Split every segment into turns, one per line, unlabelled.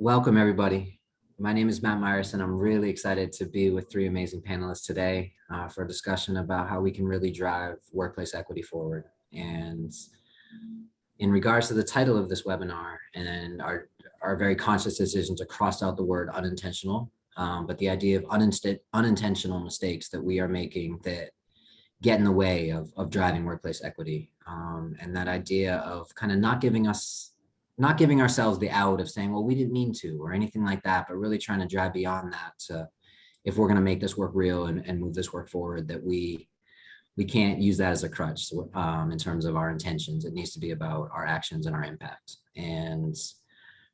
Welcome, everybody. My name is Matt Meyersohn. I'm really excited to be with three amazing panelists today for a discussion about how we can really drive workplace equity forward. And in regards to the title of this webinar and our very conscious decision to cross out the word unintentional, but the idea of unintentional mistakes that we are making that get in the way of driving workplace equity. And that idea of kind of not giving ourselves the out of saying, well, we didn't mean to, or anything like that, but really trying to drive beyond that to, if we're going to make this work real and move this work forward, that we can't use that as a crutch in terms of our intentions. It needs to be about our actions and our impact. And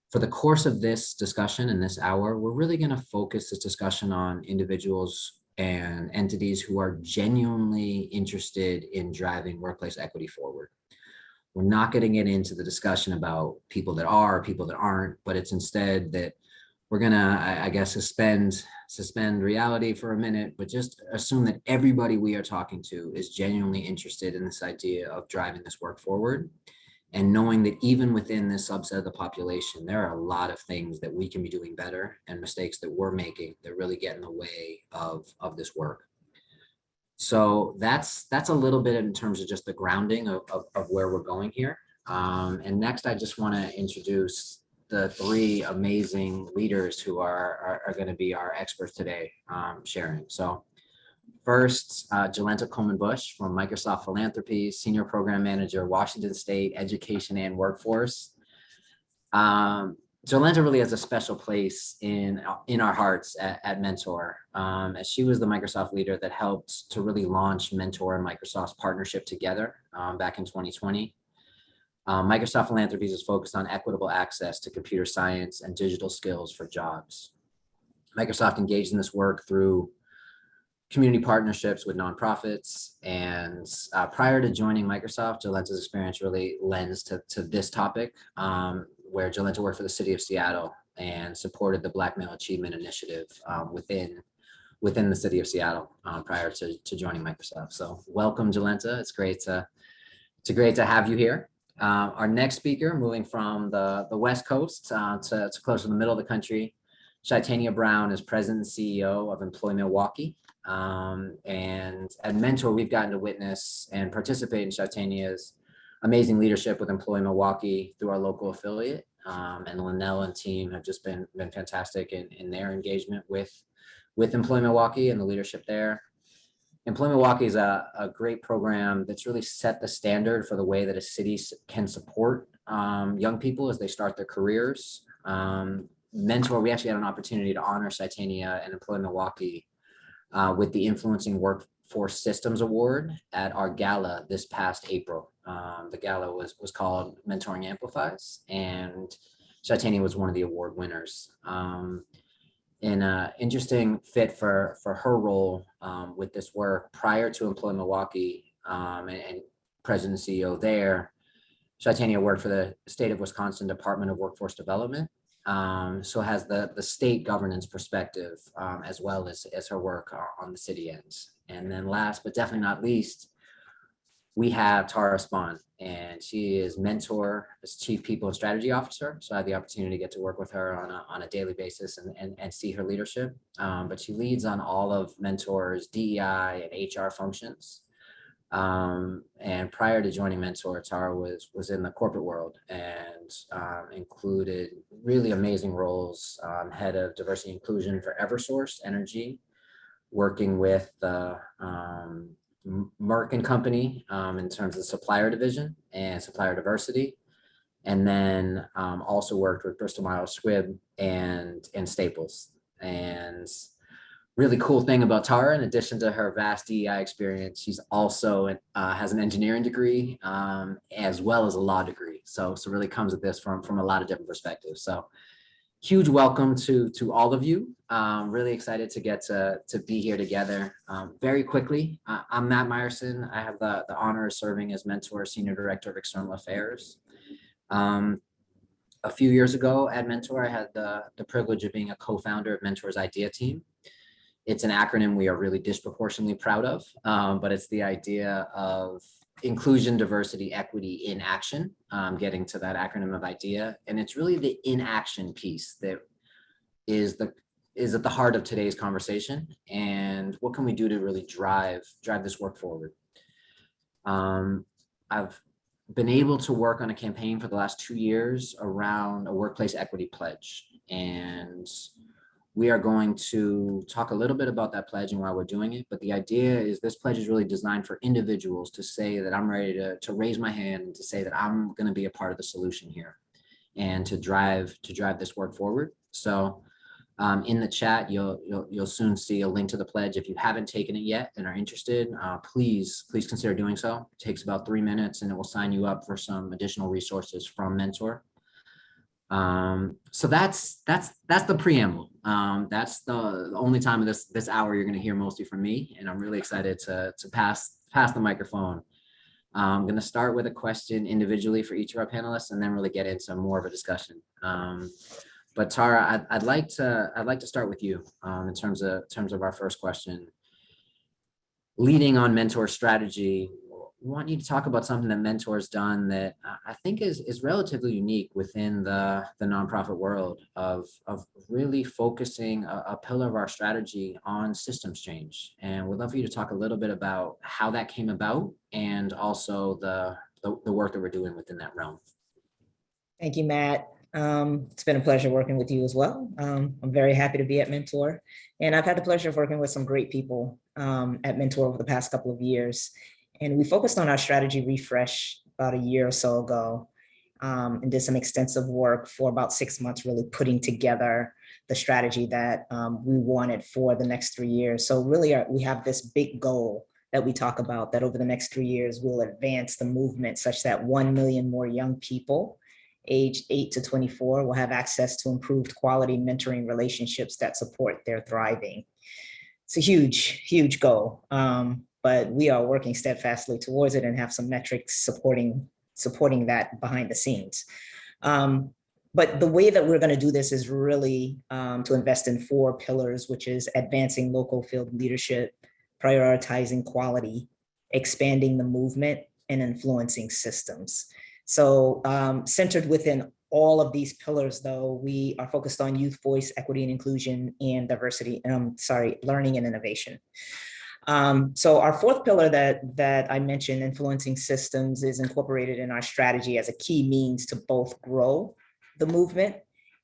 for the course of this discussion in this hour, we're really going to focus this discussion on individuals and entities who are genuinely interested in driving workplace equity forward. We're not going to get into the discussion about people that are, people that aren't, but it's instead that we're going to, I guess, suspend reality for a minute, but just assume that everybody we are talking to is genuinely interested in this idea of driving this work forward. And knowing that even within this subset of the population, there are a lot of things that we can be doing better and mistakes that we're making that really get in the way of this work. So that's a little bit in terms of just the grounding of where we're going here. And next, I just want to introduce the three amazing leaders who are going to be our experts today sharing. So first, Jolenta Coleman-Bush from Microsoft Philanthropy, Senior Program Manager, Washington State Education and Workforce. Jolenta really has a special place in our hearts at Mentor, as she was the Microsoft leader that helped to really launch Mentor and Microsoft's partnership together back in 2020. Microsoft Philanthropies is focused on equitable access to computer science and digital skills for jobs. Microsoft engaged in this work through community partnerships with nonprofits. And prior to joining Microsoft, Jolenta's experience really lends to this topic, where Jolenta worked for the city of Seattle and supported the Black Male Achievement Initiative within the city of Seattle prior to joining Microsoft. So welcome, Jolenta. It's great to have you here. Our next speaker, moving from the West Coast to close to the middle of the country, Chytania Brown is President and CEO of Employ Milwaukee. And at Mentor, we've gotten to witness and participate in Chytania's amazing leadership with Employ Milwaukee through our local affiliate. And Linnell and team have just been fantastic in their engagement with Employ Milwaukee and the leadership there. Employ Milwaukee is a great program that's really set the standard for the way that a city can support young people as they start their careers. Mentor, we actually had an opportunity to honor Chytania and Employ Milwaukee with the Influencing Workforce Systems Award at our gala this past April. The gala was called Mentoring Amplifies, and Chytania was one of the award winners. And an interesting fit for her role with this work prior to Employ Milwaukee and President and CEO there, Chytania worked for the state of Wisconsin Department of Workforce Development. So has the state governance perspective as well as her work on the city ends. And then last but definitely not least, we have Tara Spann, and she is Mentor as Chief People and Strategy Officer. So I had the opportunity to get to work with her on a daily basis and see her leadership. But she leads on all of Mentor's DEI and HR functions. And prior to joining Mentor, Tara was in the corporate world and included really amazing roles, head of diversity and inclusion for Eversource Energy, working with the Merck and Company in terms of supplier division and supplier diversity. And then also worked with Bristol Myers Squibb and Staples. And really cool thing about Tara, in addition to her vast DEI experience, she's also has an engineering degree as well as a law degree. So really comes at this from a lot of different perspectives. So huge welcome to all of you. Really excited to get to be here together. Very quickly, I'm Matt Meyersohn. I have the honor of serving as Mentor Senior Director of External Affairs. A few years ago at Mentor, I had the privilege of being a co-founder of Mentor's Idea Team. It's an acronym we are really disproportionately proud of, but it's the idea of inclusion, diversity, equity in action, getting to that acronym of IDEA. And it's really the inaction piece that is at the heart of today's conversation. And what can we do to really drive this work forward? I've been able to work on a campaign for the last 2 years around a workplace equity pledge. And we are going to talk a little bit about that pledge and why we're doing it. But the idea is this pledge is really designed for individuals to say that I'm ready to raise my hand and to say that I'm going to be a part of the solution here and to drive this work forward. So in the chat, you'll soon see a link to the pledge. If you haven't taken it yet and are interested, please consider doing so. It takes about 3 minutes and it will sign you up for some additional resources from Mentor. So that's the preamble. That's the only time of this hour you're going to hear mostly from me, and I'm really excited to pass the microphone. I'm going to start with a question individually for each of our panelists, and then really get into more of a discussion. But Tara, I'd like to start with you in terms of our first question. Leading on Mentor strategy, I want you to talk about something that Mentor's done that I think is relatively unique within the nonprofit world of really focusing a pillar of our strategy on systems change. And we'd love for you to talk a little bit about how that came about and also the work that we're doing within that realm.
Thank you, Matt. It's been a pleasure working with you as well. I'm very happy to be at Mentor, and I've had the pleasure of working with some great people at Mentor over the past couple of years. And we focused on our strategy refresh about a year or so ago, and did some extensive work for about 6 months, really putting together the strategy that we wanted for the next 3 years. So really we have this big goal that we talk about, that over the next 3 years, we'll advance the movement such that 1 million more young people aged 8 to 24 will have access to improved quality mentoring relationships that support their thriving. It's a huge, huge goal. But we are working steadfastly towards it and have some metrics supporting that behind the scenes. But the way that we're going to do this is really to invest in 4 pillars, which is advancing local field leadership, prioritizing quality, expanding the movement, and influencing systems. So centered within all of these pillars, though, we are focused on youth voice, equity and inclusion, and diversity, learning and innovation. So our 4th pillar that I mentioned, influencing systems, is incorporated in our strategy as a key means to both grow the movement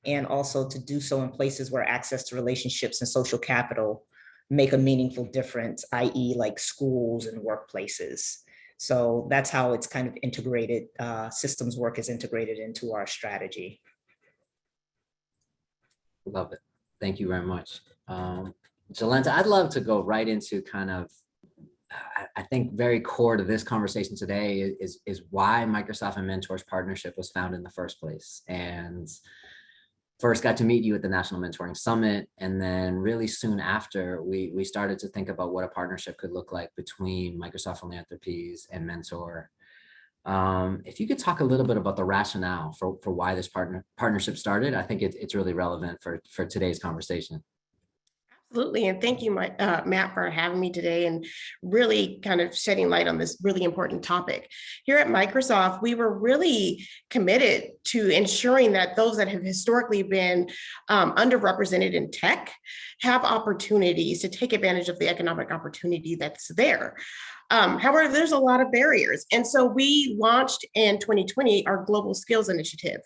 and also to do so in places where access to relationships and social capital make a meaningful difference, i.e. like schools and workplaces. So that's how it's kind of integrated, systems work is integrated into our strategy.
Love it. Thank you very much. Jolenta, I'd love to go right into kind of, I think very core to this conversation today is why Microsoft and Mentor's partnership was found in the first place. And first got to meet you at the National Mentoring Summit. And then really soon after, we started to think about what a partnership could look like between Microsoft Philanthropies and Mentor. If you could talk a little bit about the rationale for why this partnership started, I think it's really relevant for today's conversation.
Absolutely. And thank you, Matt, for having me today and really kind of shedding light on this really important topic. Here at Microsoft, we were really committed to ensuring that those that have historically been underrepresented in tech have opportunities to take advantage of the economic opportunity that's there. However, there's a lot of barriers. And so we launched in 2020 our Global Skills Initiative,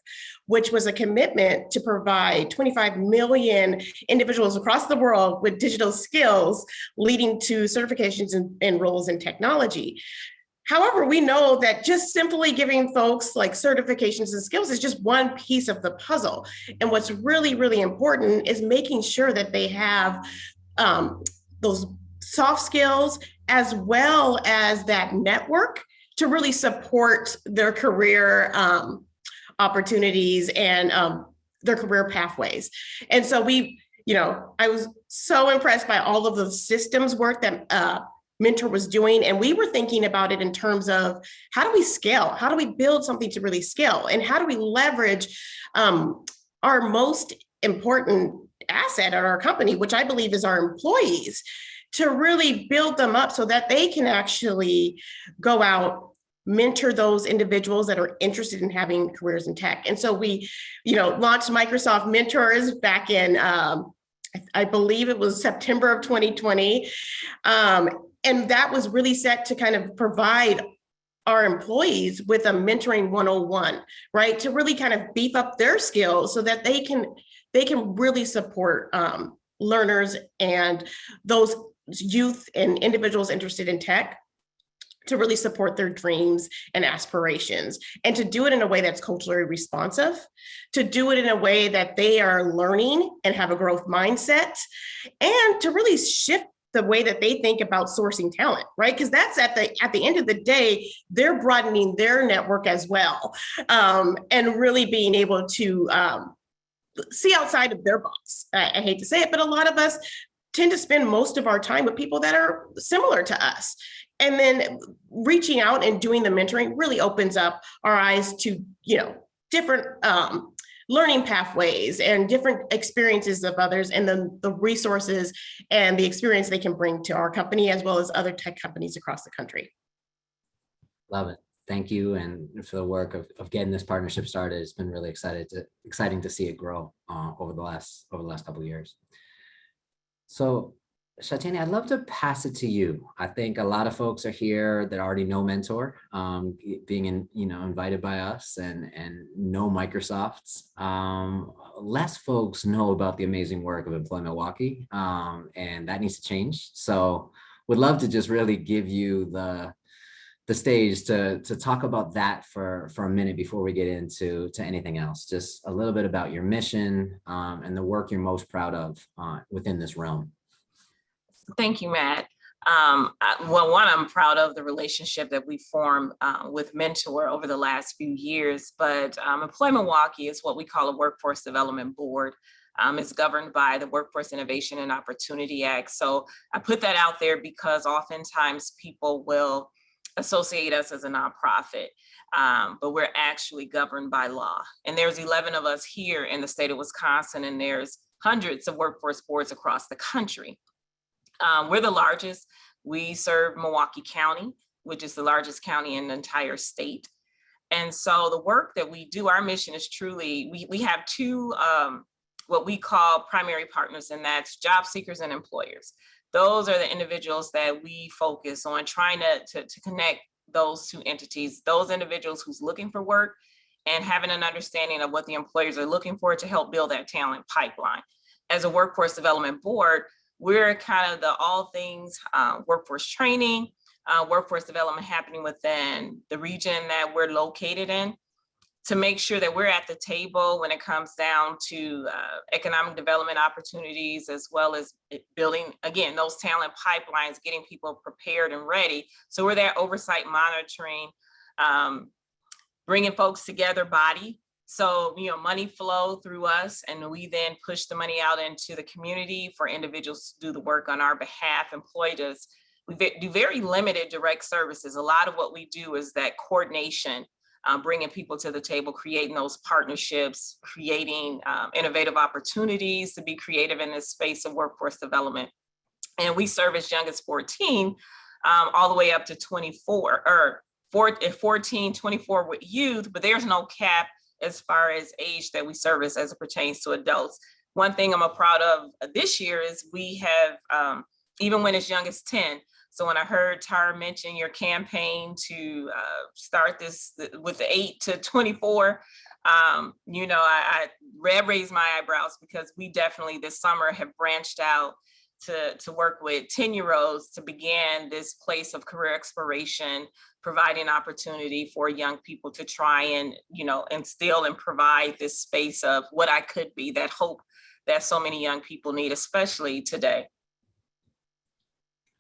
which was a commitment to provide 25 million individuals across the world with digital skills, leading to certifications and roles in technology. However, we know that just simply giving folks like certifications and skills is just one piece of the puzzle. And what's really, really important is making sure that they have those soft skills as well as that network to really support their career opportunities and their career pathways. And so I was so impressed by all of the systems work that Mentor was doing. And we were thinking about it in terms of how do we scale? How do we build something to really scale? And how do we leverage our most important asset at our company, which I believe is our employees, to really build them up so that they can actually go out mentor those individuals that are interested in having careers in tech. And so we, launched Microsoft Mentors back in, I believe it was September of 2020. And that was really set to kind of provide our employees with a mentoring 101, right? To really kind of beef up their skills so that they can really support learners and those youth and individuals interested in tech, to really support their dreams and aspirations, and to do it in a way that's culturally responsive, to do it in a way that they are learning and have a growth mindset, and to really shift the way that they think about sourcing talent, right? Because that's at the end of the day, they're broadening their network as well, and really being able to see outside of their box. I hate to say it, but a lot of us tend to spend most of our time with people that are similar to us. And then reaching out and doing the mentoring really opens up our eyes to, different learning pathways and different experiences of others, and then the resources and the experience they can bring to our company as well as other tech companies across the country.
Love it. Thank you, and for the work of getting this partnership started. It's been really exciting to see it grow over the last couple of years. So, Chytania, I'd love to pass it to you. I think a lot of folks are here that already know Mentor, being invited by us and know Microsoft's. Less folks know about the amazing work of Employ Milwaukee, and that needs to change. So, would love to just really give you the stage to talk about that for a minute before we get into anything else. Just a little bit about your mission and the work you're most proud of within this realm.
Thank you, Matt. Well, one, I'm proud of the relationship that we formed with Mentor over the last few years, but Employ Milwaukee is what we call a workforce development board. It's governed by the Workforce Innovation and Opportunity Act. So I put that out there because oftentimes people will associate us as a nonprofit, but we're actually governed by law. And there's 11 of us here in the state of Wisconsin, and there's hundreds of workforce boards across the country. We're the largest. We serve Milwaukee County, which is the largest county in the entire state. And so the work that we do, our mission is truly, we have two, what we call primary partners, and that's job seekers and employers. Those are the individuals that we focus on trying to connect those two entities, those individuals who's looking for work and having an understanding of what the employers are looking for to help build that talent pipeline. As a workforce development board, we're kind of the all things workforce training, workforce development happening within the region that we're located in, to make sure that we're at the table when it comes down to economic development opportunities, as well as building, again, those talent pipelines, getting people prepared and ready. So we're there oversight, monitoring, bringing folks together, body. So, money flow through us, and we then push the money out into the community for individuals to do the work on our behalf. Employers, we do very limited direct services. A lot of what we do is that coordination, bringing people to the table, creating those partnerships, creating innovative opportunities to be creative in this space of workforce development. And we serve as young as 14, all the way up to 24, or 14, 24 with youth, but there's no cap as far as age that we service as it pertains to adults. One thing I'm proud of this year is we have, even when as young as 10, so when I heard Tara mention your campaign to start this with the 8 to 24, I raised my eyebrows, because we definitely this summer have branched out to work with 10-year-olds to begin this place of career exploration, providing opportunity for young people to try and, instill and provide this space of what I could be, that hope that so many young people need, especially today.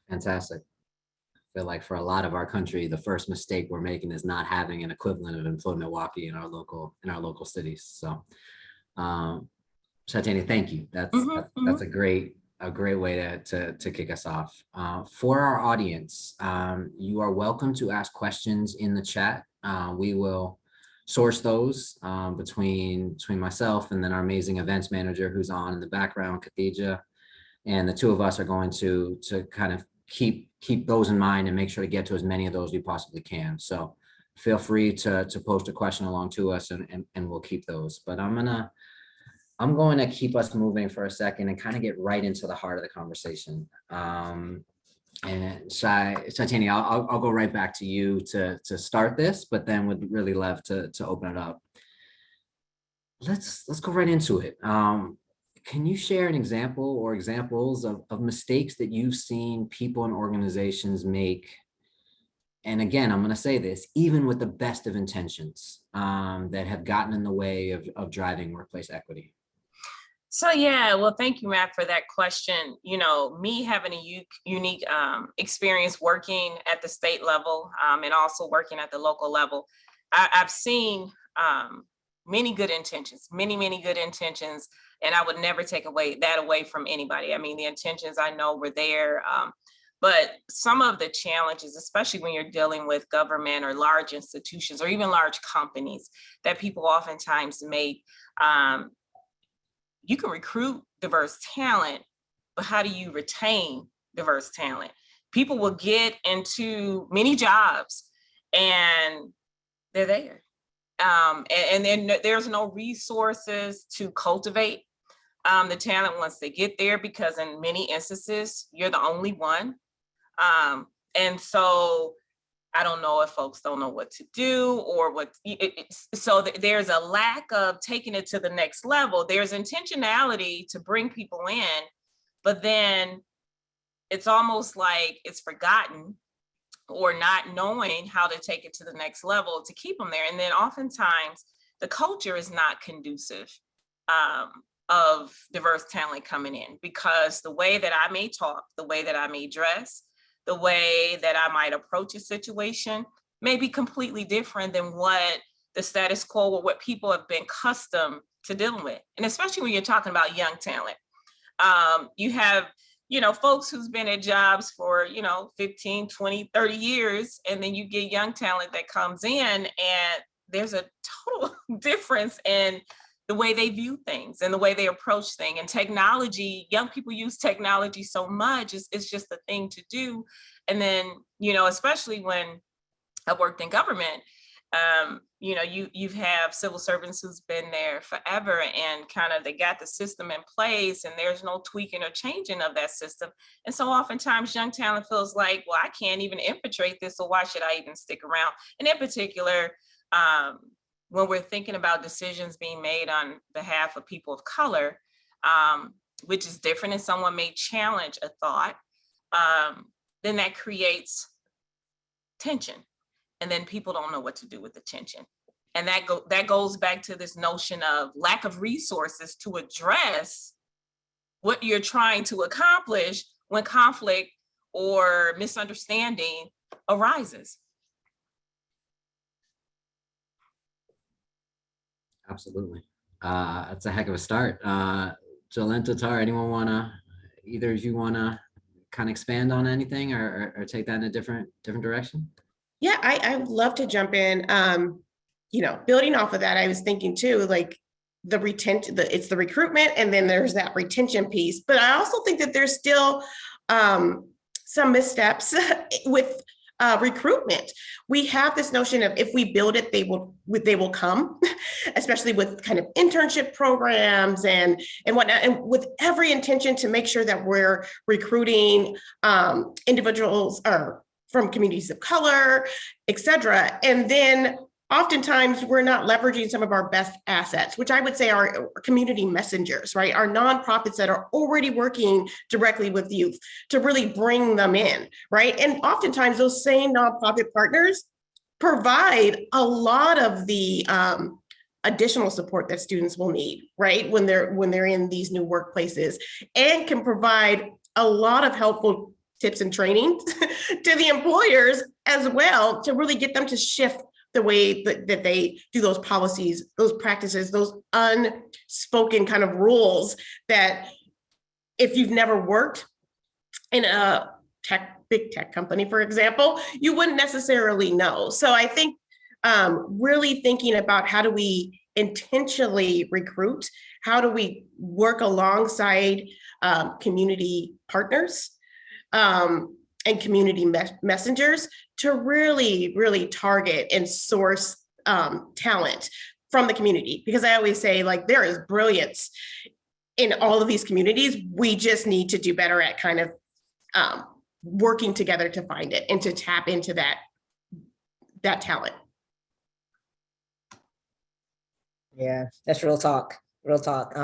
Fantastic. I feel like for a lot of our country, the first mistake we're making is not having an equivalent of Employ Milwaukee in our local cities. So, Chytania, thank you. That's a great way to kick us off. For our audience, you are welcome to ask questions in the chat. We will source those between myself and then our amazing events manager who's on in the background, Khadija, and the two of us are going to kind of keep those in mind and make sure to get to as many of those we possibly can. So feel free to post a question along to us, and we'll keep those. But I'm going to keep us moving for a second and kind of get right into the heart of the conversation. And Chytania, I'll go right back to you to start this, but then would really love to open it up. Let's go right into it. Can you share an example or examples of mistakes that you've seen people and organizations make? And again, I'm going to say this, even with the best of intentions, that have gotten in the way of driving workplace equity.
So yeah, well, thank you, Matt, for that question. You know, me having a unique experience working at the state level and also working at the local level, I've seen many good intentions, many good intentions, and I would never take that away from anybody. I mean, the intentions I know were there, but some of the challenges, especially when you're dealing with government or large institutions or even large companies, that people oftentimes make. You can recruit diverse talent, but how do you retain diverse talent? People will get into many jobs and they're there. And then there's no resources to cultivate the talent once they get there, because in many instances, you're the only one. And so I don't know if folks don't know what to do or what. So there's a lack of taking it to the next level. There's intentionality to bring people in, but then it's almost like it's forgotten or not knowing how to take it to the next level to keep them there. And then oftentimes the culture is not conducive of diverse talent coming in, because the way that I may talk, the way that I may dress, the way that I might approach a situation may be completely different than what the status quo or what people have been accustomed to dealing with. And especially when you're talking about young talent, you have, folks who's been at jobs for, 15, 20, 30 years, and then you get young talent that comes in and there's a total difference in the way they view things and the way they approach things. And technology, young people use technology so much, it's just the thing to do. And then, especially when I worked in government, you have civil servants who's been there forever and kind of they got the system in place and there's no tweaking or changing of that system. And so oftentimes young talent feels like, well, I can't even infiltrate this, so why should I even stick around? And in particular, when we're thinking about decisions being made on behalf of people of color, which is different, and someone may challenge a thought, then that creates tension. And then people don't know what to do with the tension. And that goes back to this notion of lack of resources to address what you're trying to accomplish when conflict or misunderstanding arises.
Absolutely. That's a heck of a start. Jolenta, Tar, either of you want to kind of expand on anything or take that in a different direction?
Yeah, I would love to jump in. Building off of that, I was thinking too, like the retention, it's the recruitment, and then there's that retention piece. But I also think that there's still some missteps with recruitment. We have this notion of if we build it, they will come, especially with kind of internship programs and whatnot, and with every intention to make sure that we're recruiting individuals from communities of color, et cetera. And then oftentimes we're not leveraging some of our best assets, which I would say are community messengers, right? Our nonprofits that are already working directly with youth to really bring them in, right? And oftentimes those same nonprofit partners provide a lot of the additional support that students will need, right? When they're in these new workplaces, and can provide a lot of helpful tips and training to the employers as well, to really get them to shift the way that they do those policies, those practices, those unspoken kind of that if you've never worked in a big tech company, for example, you wouldn't necessarily know. So I think really thinking about how do we intentionally recruit, how do we work alongside community partners, and community messengers to really, really target and source talent from the community. Because I always say, like, there is brilliance in all of these communities. We just need to do better at kind of working together to find it and to tap into that talent.
Yeah, that's real talk, real talk.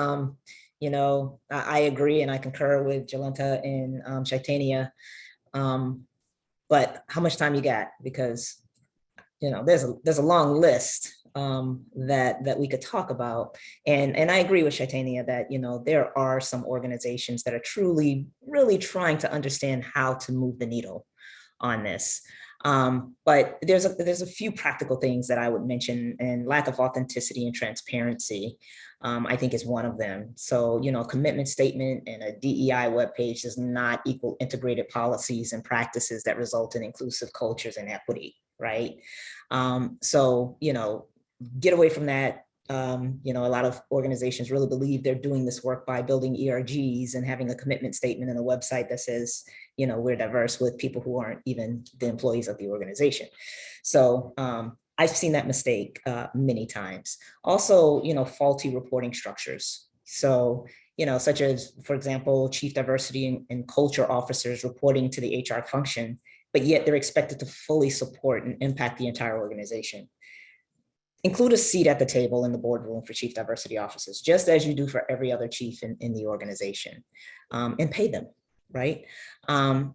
You know, I agree and I concur with Jolenta and Chytania. But how much time you got? Because, you know, there's a long list that we could talk about. And I agree with Chytania that, you know, there are some organizations that are truly, really trying to understand how to move the needle on this. But there's a few practical things that I would mention, and lack of authenticity and transparency, I think, is one of them. So, you know, a commitment statement and a DEI webpage does not equal integrated policies and practices that result in inclusive cultures and equity, right? So, you know, get away from that. You know, a lot of organizations really believe they're doing this work by building ERGs and having a commitment statement and a website that says, you know, we're diverse, with people who aren't even the employees of the organization. So I've seen that mistake many times. Also, you know, faulty reporting structures. So, you know, such as, for example, chief diversity and culture officers reporting to the HR function, but yet they're expected to fully support and impact the entire organization. Include a seat at the table in the boardroom for chief diversity officers, just as you do for every other chief in the organization, and pay them, right?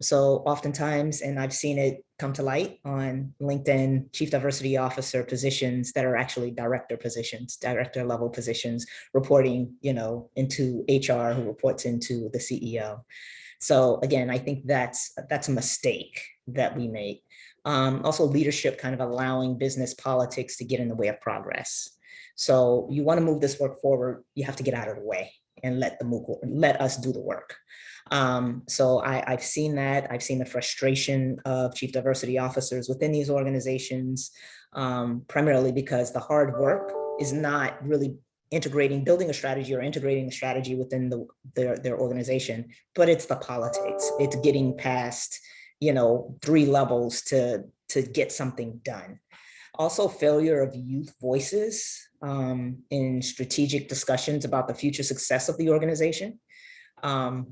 So oftentimes, and I've seen it come to light on LinkedIn, chief diversity officer positions that are actually director positions, director level positions, reporting, you know, into HR, who reports into the CEO. So again, I think that's a mistake that we make. Also, leadership kind of allowing business politics to get in the way of progress. So you want to move this work forward, you have to get out of the way and let us do the work. So I've seen that. I've seen the frustration of chief diversity officers within these organizations, primarily because the hard work is not really building a strategy or integrating a strategy within their organization, but it's the politics. It's getting past, you know, 3 levels to get something done. Also, failure of youth voices in strategic discussions about the future success of the organization. Chytania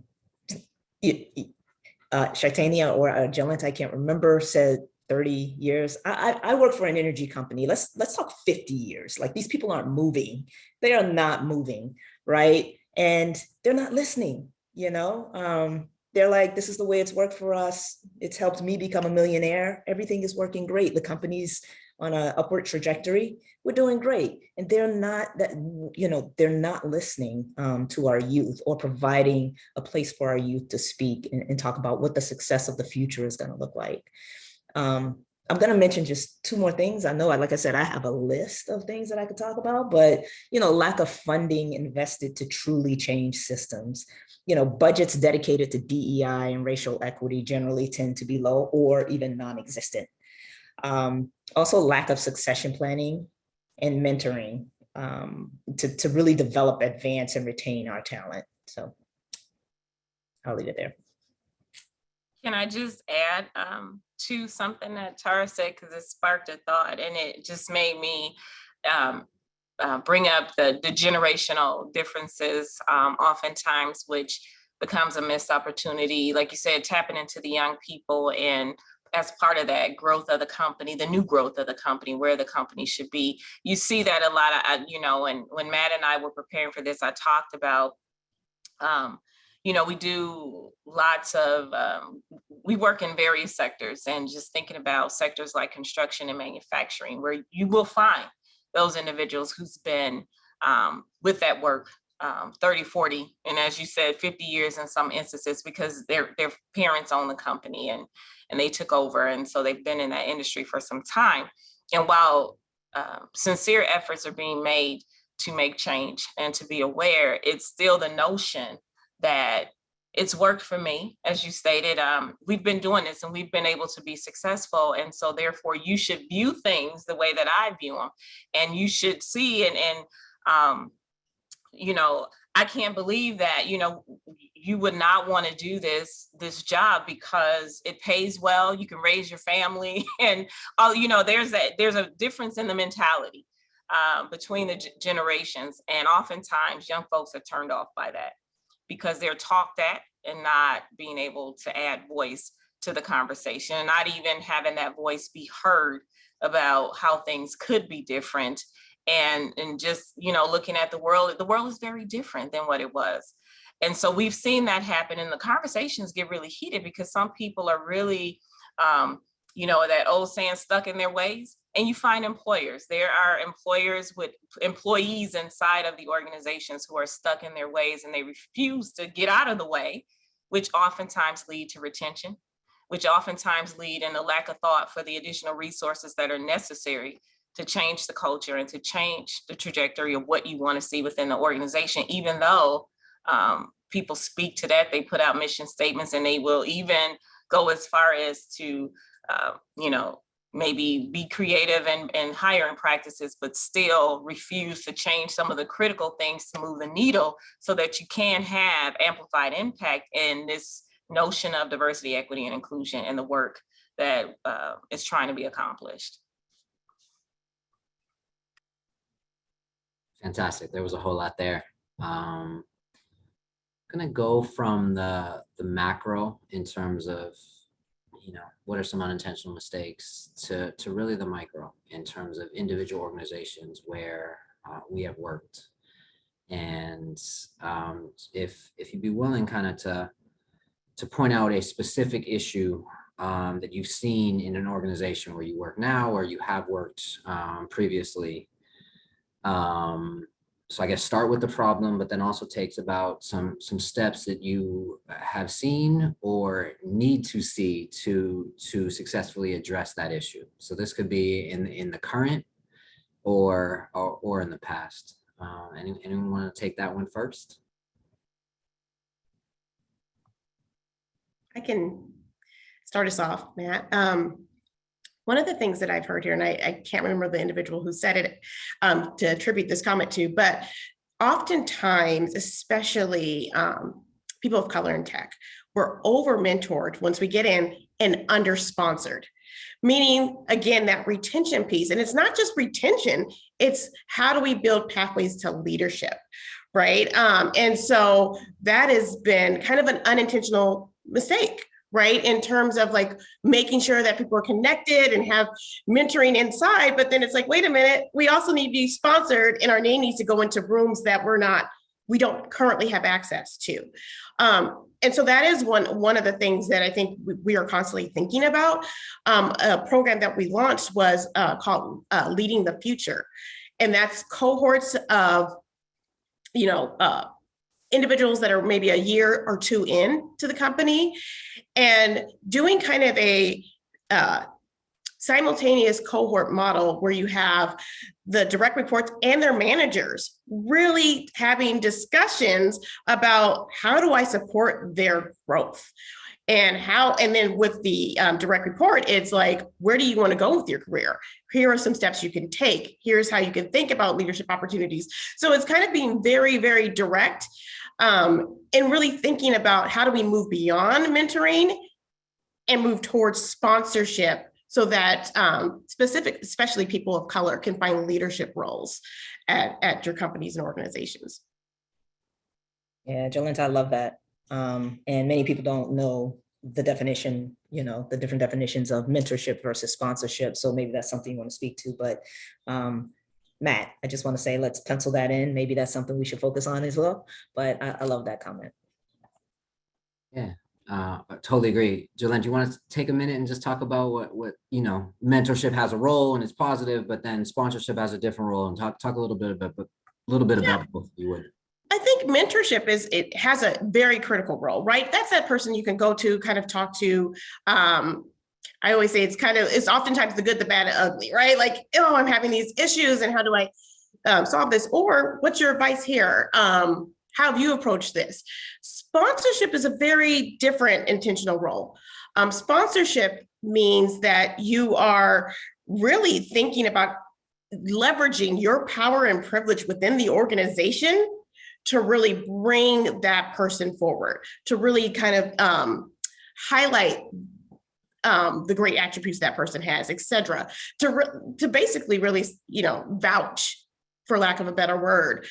or Jolenta, I can't remember, said 30 years. I work for an energy company. Let's talk 50 years. Like, these people aren't moving. They are not moving, right? And they're not listening, you know? They're like, this is the way it's worked for us. It's helped me become a millionaire. Everything is working great. The company's on an upward trajectory. We're doing great. And they're not they're not listening to our youth, or providing a place for our youth to speak and talk about what the success of the future is going to look like. I'm going to mention just 2 more things. I know, like I said, I have a list of things that I could talk about, but, you know, lack of funding invested to truly change systems. You know, budgets dedicated to DEI and racial equity generally tend to be low or even non-existent. Also, lack of succession planning and mentoring to really develop, advance, and retain our talent. So I'll leave it there.
Can I just add to something that Tara said, because it sparked a thought, and it just made me bring up the generational differences, oftentimes, which becomes a missed opportunity. Like you said, tapping into the young people, and as part of that growth of the company, the new growth of the company, where the company should be. You see that a lot of, you know, and when Matt and I were preparing for this, I talked about, you know, we do lots of, we work in various sectors, and just thinking about sectors like construction and manufacturing, where you will find those individuals who's been with that work 30, 40, and as you said, 50 years in some instances, because their parents own the company and they took over. And so they've been in that industry for some time. And while sincere efforts are being made to make change and to be aware, it's still the notion that it's worked for me. As you stated, we've been doing this and we've been able to be successful. And so therefore you should view things the way that I view them. And you should see, and you know, I can't believe that, you would not want to do this job because it pays well, you can raise your family, and there's a difference in the mentality between the generations. And oftentimes young folks are turned off by that because they're taught that and not being able to add voice to the conversation, and not even having that voice be heard about how things could be different. And just, looking at the world is very different than what it was. And so we've seen that happen, and the conversations get really heated because some people are really, that old saying, stuck in their ways. And you find employers. There are employers with employees inside of the organizations who are stuck in their ways, and they refuse to get out of the way, which oftentimes lead to retention, which oftentimes lead in a lack of thought for the additional resources that are necessary to change the culture and to change the trajectory of what you want to see within the organization. Even though people speak to that, they put out mission statements, and they will even go as far as to, maybe be creative and hiring practices, but still refuse to change some of the critical things to move the needle so that you can have amplified impact in this notion of diversity, equity, and inclusion and the work that is trying to be accomplished.
Fantastic. There was a whole lot there. Gonna go from the macro in terms of, what are some unintentional mistakes to really the micro in terms of individual organizations where we have worked. And if you'd be willing kind of to point out a specific issue that you've seen in an organization where you work now or you have worked previously. So I guess start with the problem, but then also takes about some steps that you have seen or need to see to successfully address that issue. So this could be in the current or in the past. Anyone want to take that one first?
I can start us off, Matt. One of the things that I've heard here, and I can't remember the individual who said it to attribute this comment to, but oftentimes, especially people of color in tech, we're over-mentored once we get in and under-sponsored. Meaning, again, that retention piece. And it's not just retention, it's how do we build pathways to leadership, right? And so that has been kind of an unintentional mistake, right? In terms of like making sure that people are connected and have mentoring inside, but then it's like, wait a minute, we also need to be sponsored and our name needs to go into rooms that we don't currently have access to. And so that is one of the things that I think we are constantly thinking about. A program that we launched was called Leading the Future. And that's cohorts of, individuals that are maybe a year or two in to the company and doing kind of a simultaneous cohort model where you have the direct reports and their managers really having discussions about how do I support their growth and then with the direct report, it's like, where do you want to go with your career? Here are some steps you can take. Here's how you can think about leadership opportunities. So it's kind of being very, very direct and really thinking about how do we move beyond mentoring and move towards sponsorship so that especially people of color can find leadership roles at your companies and organizations.
Yeah, Jolenta, I love that. And many people don't know the definition, the different definitions of mentorship versus sponsorship. So maybe that's something you want to speak to, but Matt, I just want to say, let's pencil that in. Maybe that's something we should focus on as well, but I love that comment.
Yeah, I totally agree. Jolenta, you want to take a minute and just talk about what mentorship has a role and it's positive, but then sponsorship has a different role, and talk a little bit about both, if you would.
I think mentorship it has a very critical role, right? That's that person you can go to, kind of talk to. I always say it's oftentimes the good, the bad, and ugly, right? Like, oh, I'm having these issues and how do I solve this? Or what's your advice here? How have you approached this? Sponsorship is a very different intentional role. Sponsorship means that you are really thinking about leveraging your power and privilege within the organization to really bring that person forward, to really kind of highlight the great attributes that person has, et cetera, to basically really, vouch, for lack of a better word,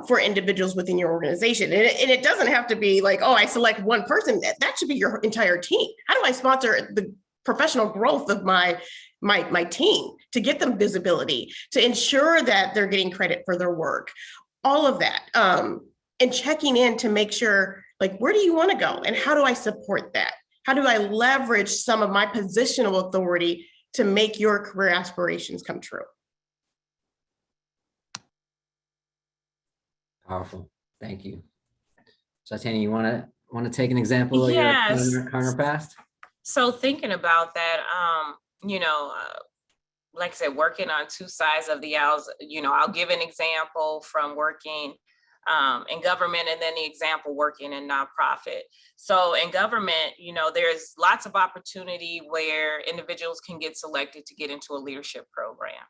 for individuals within your organization. And it doesn't have to be like, oh, I select one person. That should be your entire team. How do I sponsor the professional growth of my team, to get them visibility, to ensure that they're getting credit for their work, all of that, and checking in to make sure, like, where do you want to go and how do I support that? How do I leverage some of my positional authority to make your career aspirations come true?
Powerful. Thank you. Chytania, you want to take an example of
Yes.
your career past?
So thinking about that, like I said, working on two sides of the aisles, I'll give an example from working in government, and then the example working in nonprofit. So in government, there's lots of opportunity where individuals can get selected to get into a leadership program.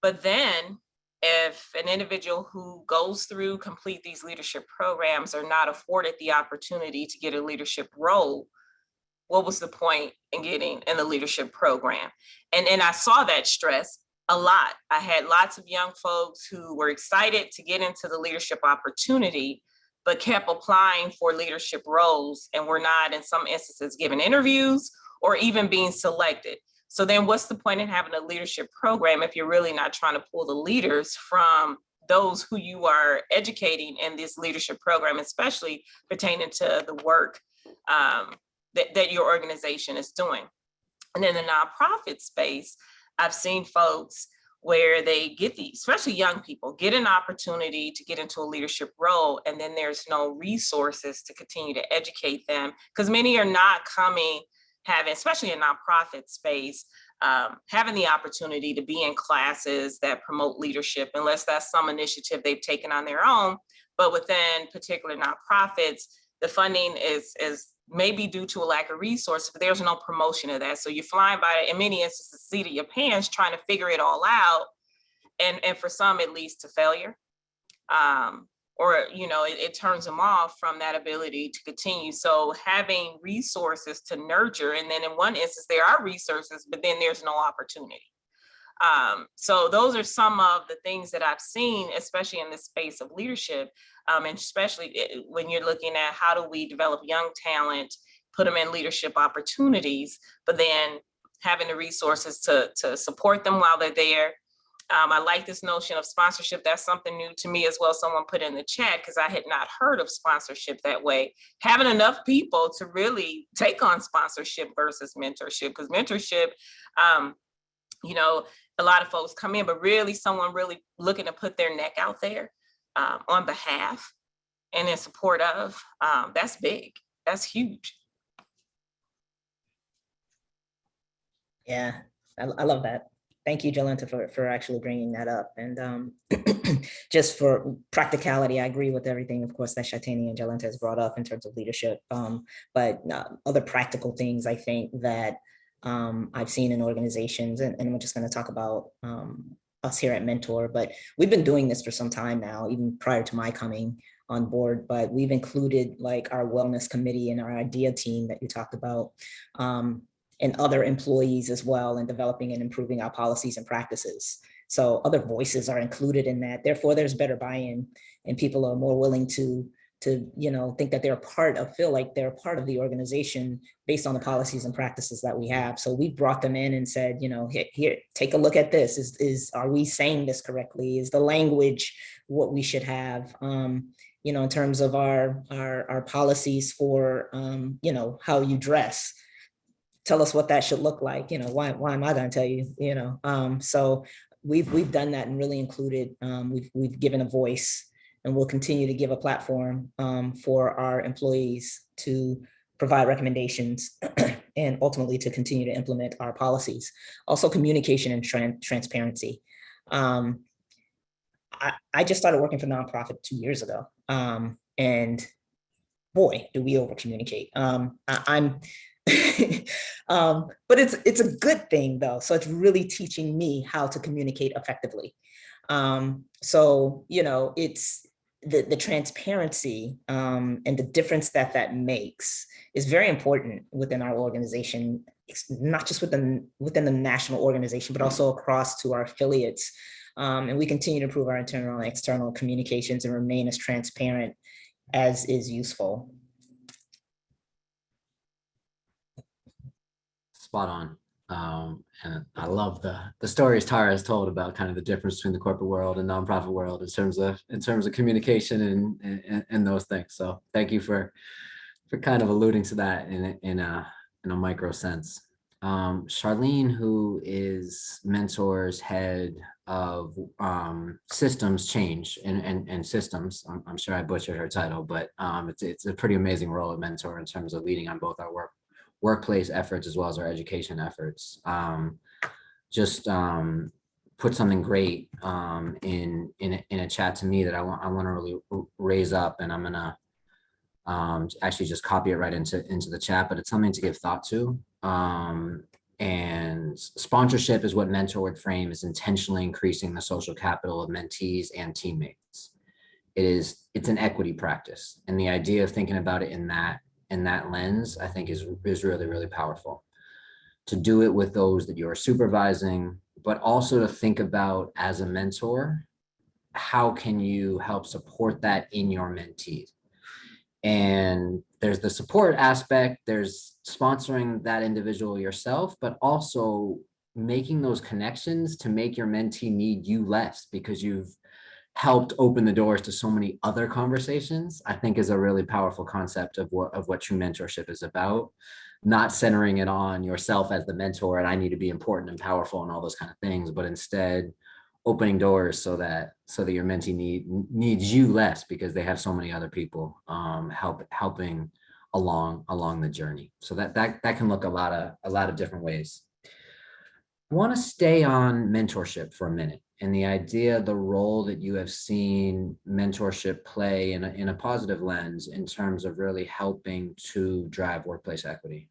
But then if an individual who goes through, complete these leadership programs are not afforded the opportunity to get a leadership role, what was the point in getting in the leadership program? And I saw that stress a lot. I had lots of young folks who were excited to get into the leadership opportunity, but kept applying for leadership roles and were not, in some instances, given interviews or even being selected. So then what's the point in having a leadership program if you're really not trying to pull the leaders from those who you are educating in this leadership program, especially pertaining to the work that your organization is doing? And in the nonprofit space, I've seen folks where they get these, especially young people, get an opportunity to get into a leadership role, and then there's no resources to continue to educate them, because many are not having, especially in nonprofit space, having the opportunity to be in classes that promote leadership, unless that's some initiative they've taken on their own. But within particular nonprofits, the funding is maybe due to a lack of resources, but there's no promotion of that. So you're flying by, in many instances, the seat of your pants, trying to figure it all out. And for some, it leads to failure. Or, it turns them off from that ability to continue. So having resources to nurture, and then in one instance, there are resources, but then there's no opportunity. So those are some of the things that I've seen, especially in the space of leadership, and especially when you're looking at how do we develop young talent, put them in leadership opportunities, but then having the resources to support them while they're there. I like this notion of sponsorship. That's something new to me as well. Someone put in the chat, because I had not heard of sponsorship that way. Having enough people to really take on sponsorship versus mentorship, because mentorship, a lot of folks come in, but really someone really looking to put their neck out there on behalf and in support of, that's big. That's huge.
Yeah, I love that. Thank you, Jolenta, for actually bringing that up. And just for practicality, I agree with everything, of course, that Chytania and Jolenta has brought up in terms of leadership. But other practical things, I think, that I've seen in organizations, and I'm just going to talk about us here at Mentor, but we've been doing this for some time now, even prior to my coming on board, but we've included like our wellness committee and our idea team that you talked about, and other employees as well, in developing and improving our policies and practices. So other voices are included in that. Therefore, there's better buy-in, and people are more willing to think that feel like they're a part of the organization based on the policies and practices that we have. So we brought them in and said, here, take a look at this. Are we saying this correctly? Is the language what we should have? In terms of our policies for, how you dress. Tell us what that should look like. Why am I going to tell you? So we've done that and really included. We've given a voice, and we'll continue to give a platform for our employees to provide recommendations and ultimately to continue to implement our policies. Also, communication and transparency. I just started working for nonprofit 2 years ago, and boy, do we over communicate. But it's a good thing though. So it's really teaching me how to communicate effectively. So, the transparency and the difference that that makes is very important within our organization, not just within the national organization, but also across to our affiliates. And we continue to improve our internal and external communications and remain as transparent as is useful.
Spot on. And I love the stories Tara has told about kind of the difference between the corporate world and nonprofit world in terms of communication and those things. So thank you for kind of alluding to that in a micro sense. Charlene, who is Mentor's head of systems change and systems. I'm sure I butchered her title, but it's a pretty amazing role at Mentor in terms of leading on both our workplace efforts as well as our education efforts. Just put something great in a chat to me that I want to really raise up, and I'm gonna actually just copy it right into the chat, but it's something to give thought to. And sponsorship is what Mentor would frame as intentionally increasing the social capital of mentees and teammates. It's an equity practice, and the idea of thinking about it in that lens, I think is really, really powerful. To do it with those that you're supervising, but also to think about as a mentor, how can you help support that in your mentees? And there's the support aspect, there's sponsoring that individual yourself, but also making those connections to make your mentee need you less because you've helped open the doors to so many other conversations, I think is a really powerful concept of what true mentorship is about. Not centering it on yourself as the mentor and I need to be important and powerful and all those kind of things, but instead opening doors so that your mentee needs you less because they have so many other people helping along the journey. So that can look a lot of different ways. I want to stay on mentorship for a minute and the idea, the role that you have seen mentorship play in a positive lens in terms of really helping to drive workplace equity.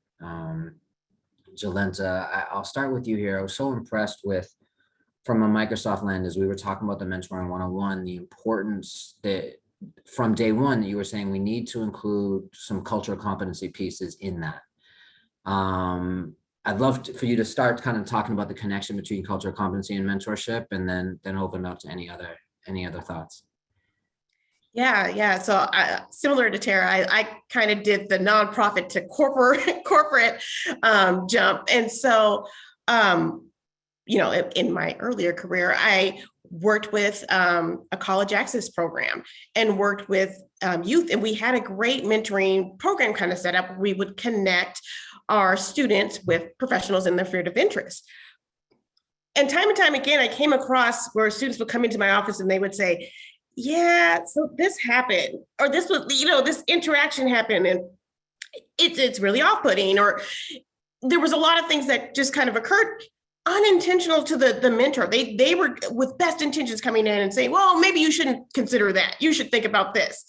Jolenta, I'll start with you here. I was so impressed with, from a Microsoft lens, as we were talking about the mentoring 101, the importance that from day one that you were saying we need to include some cultural competency pieces in that. I'd love for you to start kind of talking about the connection between cultural competency and mentorship, and then open up to any other thoughts.
Yeah. So similar to Tara, I kind of did the nonprofit to corporate jump. And so, in my earlier career, I worked with a college access program and worked with youth. And we had a great mentoring program kind of set up. We would connect our students with professionals in their field of interest. And time again, I came across where students would come into my office and they would say, yeah, so this happened, or this was, this interaction happened, and it's really off-putting, or there was a lot of things that just kind of occurred unintentional to the mentor. They were with best intentions coming in and saying, well, maybe you shouldn't consider that. You should think about this.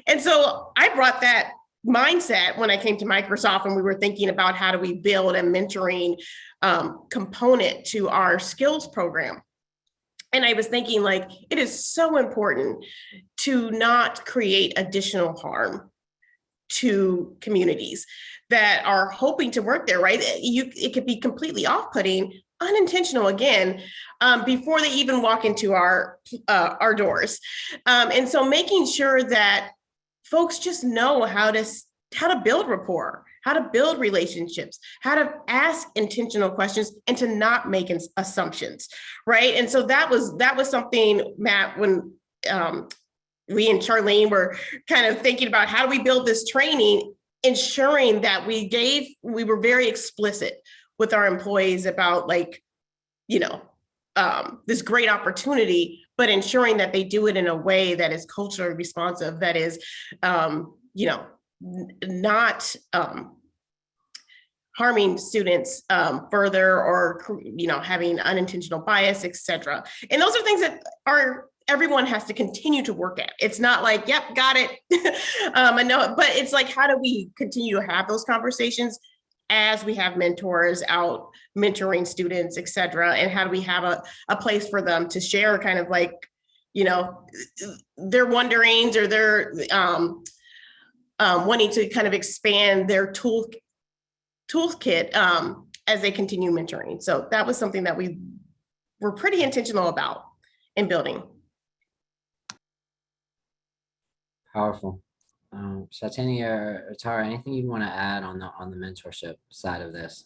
And so I brought that mindset when I came to Microsoft and we were thinking about how do we build a mentoring component to our skills program. And I was thinking, like, it is so important to not create additional harm to communities that are hoping to work there, right? It could be completely off-putting, unintentional again, before they even walk into our doors. And so making sure that folks just know how to build rapport, how to build relationships, how to ask intentional questions, and to not make assumptions, right? And so that was something, Matt, when we and Charlene were kind of thinking about how do we build this training, ensuring that we were very explicit with our employees about, like, this great opportunity, but ensuring that they do it in a way that is culturally responsive, that is, not harming students further, or having unintentional bias, etc. And those are things that everyone has to continue to work at. It's not like, yep, got it. I know, but it's like, how do we continue to have those conversations as we have mentors out mentoring students, etc. And how do we have a place for them to share kind of like you know, their wonderings or their wanting to kind of expand their toolkit as they continue mentoring. So that was something that we were pretty intentional about in building.
Powerful. Chytania or Tara, anything you'd want to add on the mentorship side of this?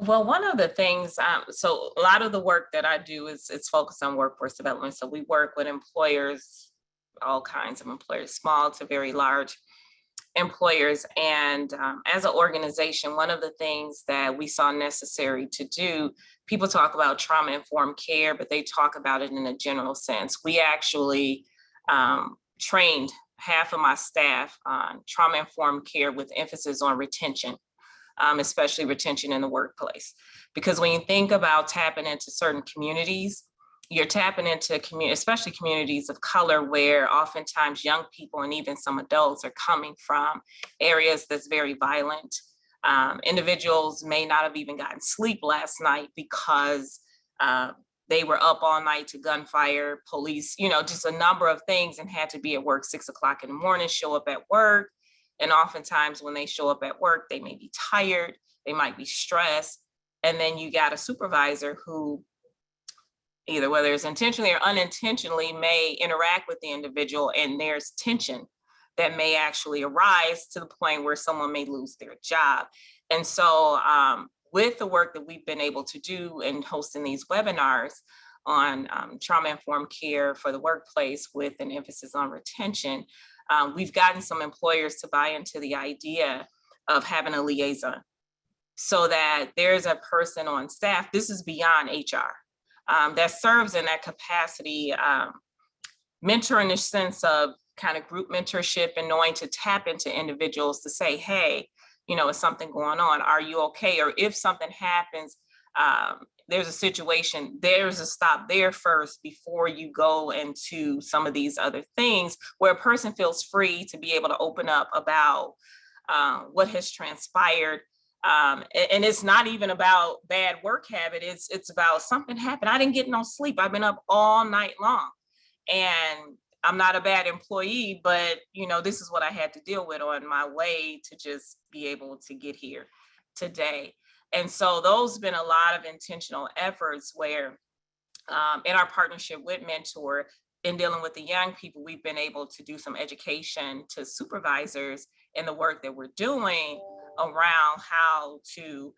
Well, one of the things, so a lot of the work that I do is it's focused on workforce development. So we work with employers, all kinds of employers, small to very large employers. And as an organization, one of the things that we saw necessary to do, people talk about trauma-informed care, but they talk about it in a general sense. We actually trained half of my staff on trauma-informed care with emphasis on retention. Especially retention in the workplace. Because when you think about tapping into certain communities, you're tapping into especially communities of color, where oftentimes young people and even some adults are coming from areas that's very violent. Individuals may not have even gotten sleep last night because they were up all night to gunfire, police, just a number of things, and had to be at work 6 o'clock in the morning, show up at work. And oftentimes when they show up at work, they may be tired, they might be stressed. And then you got a supervisor who either, whether it's intentionally or unintentionally, may interact with the individual, and there's tension that may actually arise to the point where someone may lose their job. And so with the work that we've been able to do in hosting these webinars on trauma-informed care for the workplace with an emphasis on retention, we've gotten some employers to buy into the idea of having a liaison, so that there's a person on staff, this is beyond HR, that serves in that capacity, mentor in the sense of kind of group mentorship and knowing to tap into individuals to say, hey, is something going on? Are you okay? Or if something happens, there's a situation, there's a stop there first before you go into some of these other things, where a person feels free to be able to open up about what has transpired. And it's not even about bad work habit. It's about something happened. I didn't get no sleep. I've been up all night long, and I'm not a bad employee, but this is what I had to deal with on my way to just be able to get here today. And so those have been a lot of intentional efforts where in our partnership with Mentor, in dealing with the young people, we've been able to do some education to supervisors in the work that we're doing around how to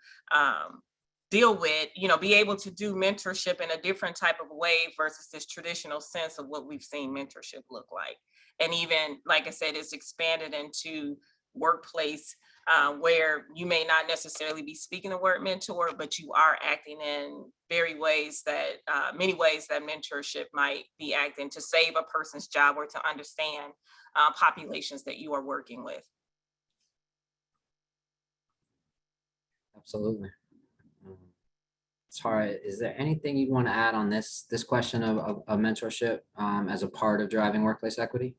deal with, be able to do mentorship in a different type of way versus this traditional sense of what we've seen mentorship look like. And even, like I said, it's expanded into workplace where you may not necessarily be speaking the word mentor, but you are acting in many ways that mentorship might be acting to save a person's job or to understand populations that you are working with.
Absolutely. Tara, is there anything you'd want to add on this question of mentorship as a part of driving workplace equity?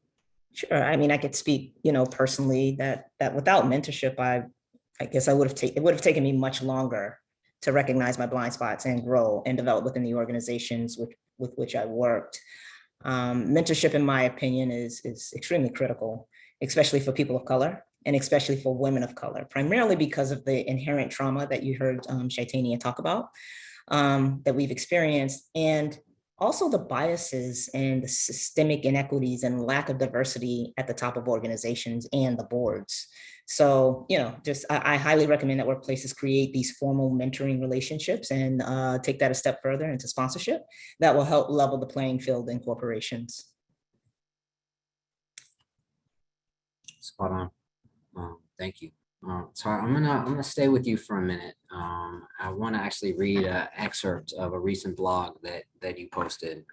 Sure. I mean, I could speak, personally that without mentorship, I guess it would have taken me much longer to recognize my blind spots and grow and develop within the organizations with which I worked. Mentorship, in my opinion, is extremely critical, especially for people of color and especially for women of color, primarily because of the inherent trauma that you heard Chytania talk about, that we've experienced, and also the biases and the systemic inequities and lack of diversity at the top of organizations and the boards. So, I highly recommend that workplaces create these formal mentoring relationships and take that a step further into sponsorship that will help level the playing field in corporations.
Spot on. Thank you. So I'm gonna stay with you for a minute. I want to actually read an excerpt of a recent blog that you posted.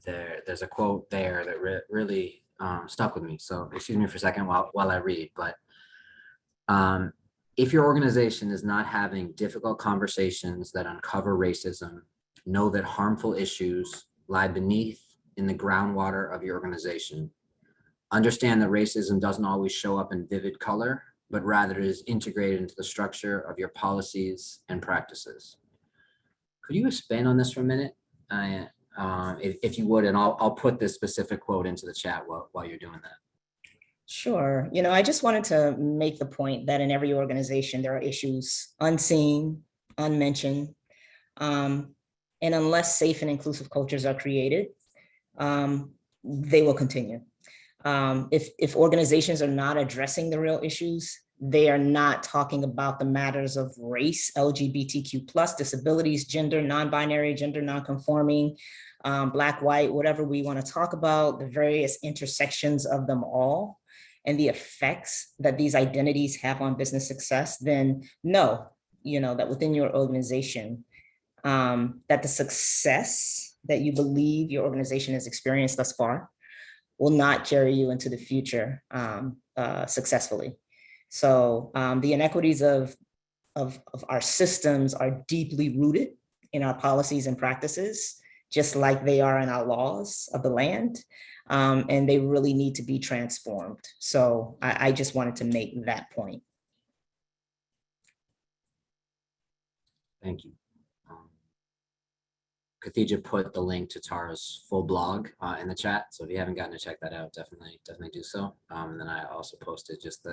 There's a quote there that really stuck with me. So excuse me for a second while I read. But if your organization is not having difficult conversations that uncover racism, know that harmful issues lie beneath in the groundwater of your organization. Understand that racism doesn't always show up in vivid color, but rather is integrated into the structure of your policies and practices. Could you expand on this for a minute? if you would, and I'll put this specific quote into the chat while you're doing that.
Sure. I just wanted to make the point that in every organization, there are issues unseen, unmentioned, and unless safe and inclusive cultures are created, they will continue. If organizations are not addressing the real issues, they are not talking about the matters of race, LGBTQ+, disabilities, gender, non-binary, gender non-conforming, Black, white, whatever we want to talk about, the various intersections of them all, and the effects that these identities have on business success, then know, that within your organization, that the success that you believe your organization has experienced thus far will not carry you into the future successfully. So the inequities of our systems are deeply rooted in our policies and practices, just like they are in our laws of the land. And they really need to be transformed. So I just wanted to make that point.
Thank you. Khadija put the link to Tara's full blog in the chat. So if you haven't gotten to check that out, definitely do so. And then I also posted just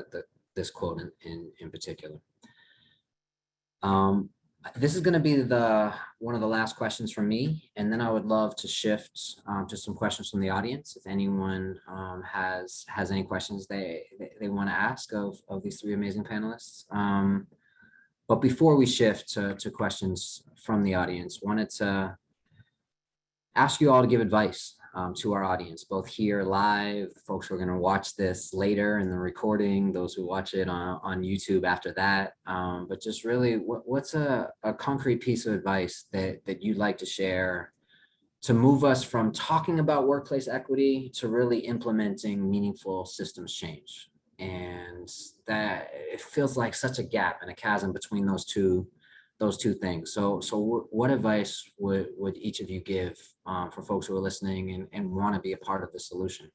this quote in particular. This is going to be one of the last questions from me, and then I would love to shift to some questions from the audience. If anyone has any questions they want to ask of these three amazing panelists. But before we shift to questions from the audience, wanted to ask you all to give advice to our audience, both here live, folks who are going to watch this later in the recording, those who watch it on YouTube after that. But just really, what's a concrete piece of advice that you'd like to share to move us from talking about workplace equity to really implementing meaningful systems change? And that it feels like such a gap and a chasm between those two things. So what advice would each of you give for folks who are listening and want to be a part of the solution?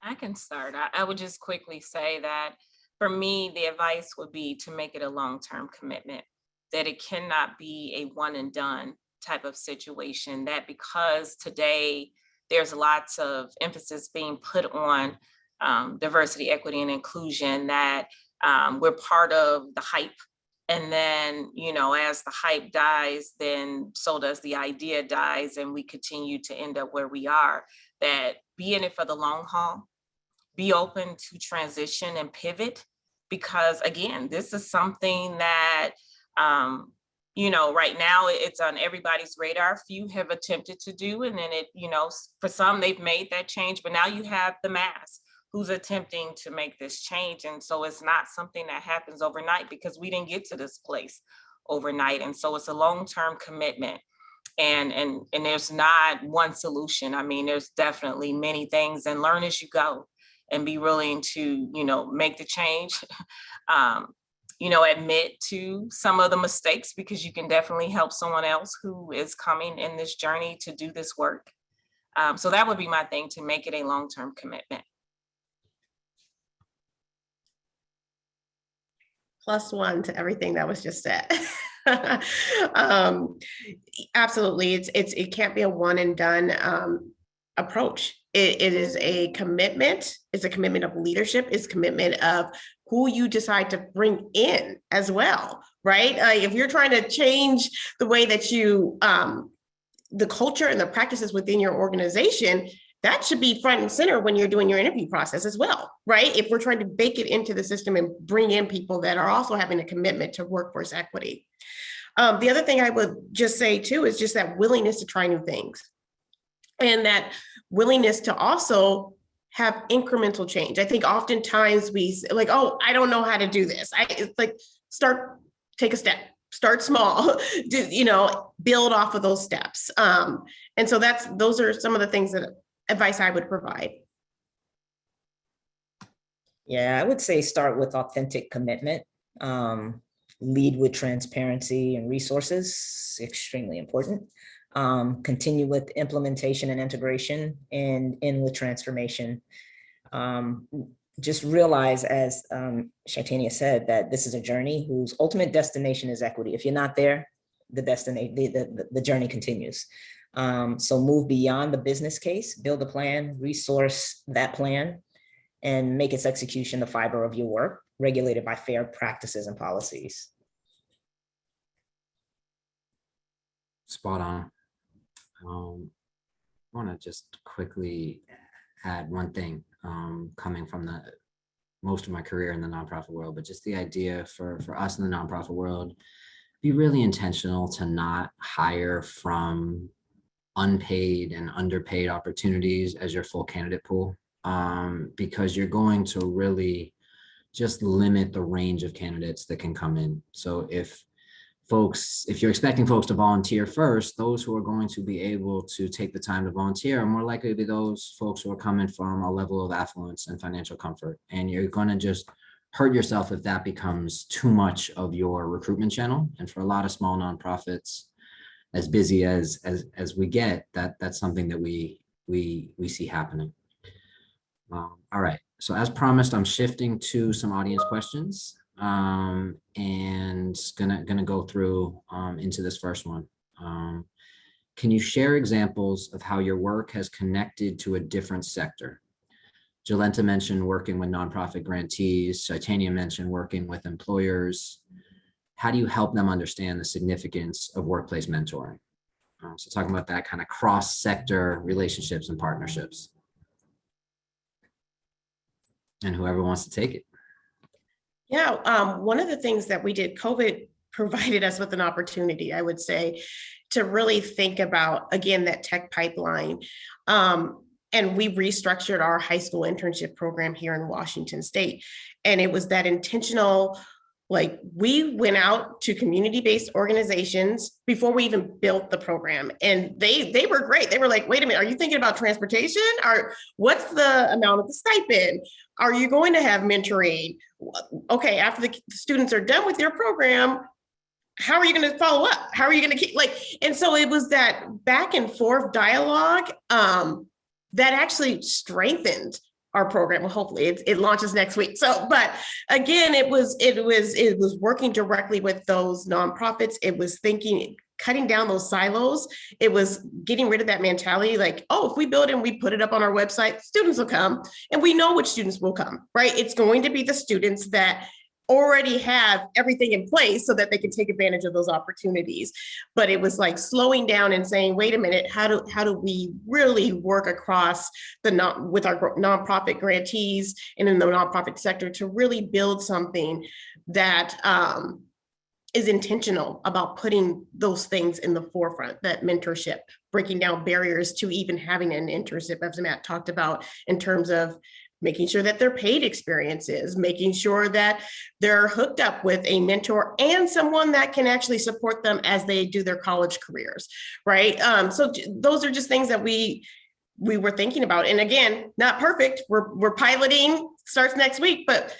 I can start. I would just quickly say that for me, the advice would be to make it a long-term commitment, that it cannot be a one and done type of situation, that because today there's lots of emphasis being put on diversity, equity, and inclusion, that we're part of the hype. And then, as the hype dies, then so does the idea dies, and we continue to end up where we are. That be in it for the long haul, be open to transition and pivot, because again, this is something that, right now it's on everybody's radar. Few have attempted to do, and then for some, they've made that change, but now you have the mass who's attempting to make this change. And so it's not something that happens overnight, because we didn't get to this place overnight. And so it's a long-term commitment. And there's not one solution. I mean, there's definitely many things, and learn as you go and be willing to, make the change, admit to some of the mistakes, because you can definitely help someone else who is coming in this journey to do this work. So that would be my thing, to make it a long-term commitment.
+1 to everything that was just said. Absolutely, it can't be a one and done approach. It is a commitment. It's a commitment of leadership. It's a commitment of who you decide to bring in as well, right? If you're trying to change the way that you, the culture and the practices within your organization, that should be front and center when you're doing your interview process as well, right? If we're trying to bake it into the system and bring in people that are also having a commitment to workforce equity. The other thing I would just say too is just that willingness to try new things, and that willingness to also have incremental change. I think oftentimes we like, oh, I don't know how to do this. It's like, take a step, start small, build off of those steps. And so those are some of the things advice I would provide.
Yeah, I would say start with authentic commitment. Lead with transparency and resources, extremely important. Continue with implementation and integration, and end with transformation. Just realize, as Chytania said, that this is a journey whose ultimate destination is equity. If you're not there, the journey continues. So move beyond the business case, build a plan, resource that plan, and make its execution the fiber of your work, regulated by fair practices and policies.
Spot on. I want to just quickly add one thing, coming from most of my career in the nonprofit world, but just the idea for us in the nonprofit world, be really intentional to not hire from unpaid and underpaid opportunities as your full candidate pool, because you're going to really just limit the range of candidates that can come in. So if you're expecting folks to volunteer first, those who are going to be able to take the time to volunteer are more likely to be those folks who are coming from a level of affluence and financial comfort. And you're going to just hurt yourself if that becomes too much of your recruitment channel. And for a lot of small nonprofits, as busy as we get, that's something that we see happening. All right. So as promised, I'm shifting to some audience questions. And gonna go through into this first one. Can you share examples of how your work has connected to a different sector? Jolenta mentioned working with nonprofit grantees. Chytania mentioned working with employers. How do you help them understand the significance of workplace mentoring? So talking about that kind of cross-sector relationships and partnerships. And whoever wants to take it.
Yeah, one of the things that we did, COVID provided us with an opportunity, I would say, to really think about, again, that tech pipeline. And we restructured our high school internship program here in Washington State. And it was that intentional, like we went out to community-based organizations before we even built the program. And they were great. They were like, wait a minute, are you thinking about transportation? Or what's the amount of the stipend? Are you going to have mentoring? Okay, after the students are done with your program, how are you going to follow up? How are you going to keep and so it was that back and forth dialogue that actually strengthened our program. Well, hopefully it launches next week. So, but again, it was working directly with those nonprofits. It was cutting down those silos. It was getting rid of that mentality, like, oh, if we build it and we put it up on our website, students will come, and we know which students will come, right? It's going to be the students that already have everything in place so that they can take advantage of those opportunities. But it was like slowing down and saying, wait a minute, how do we really work across with our nonprofit grantees and in the nonprofit sector to really build something that is intentional about putting those things in the forefront, that mentorship, breaking down barriers to even having an internship, as Matt talked about, in terms of making sure that they're paid experiences, making sure that they're hooked up with a mentor and someone that can actually support them as they do their college careers, right? So those are just things that we were thinking about. And again, not perfect. We're piloting, starts next week, but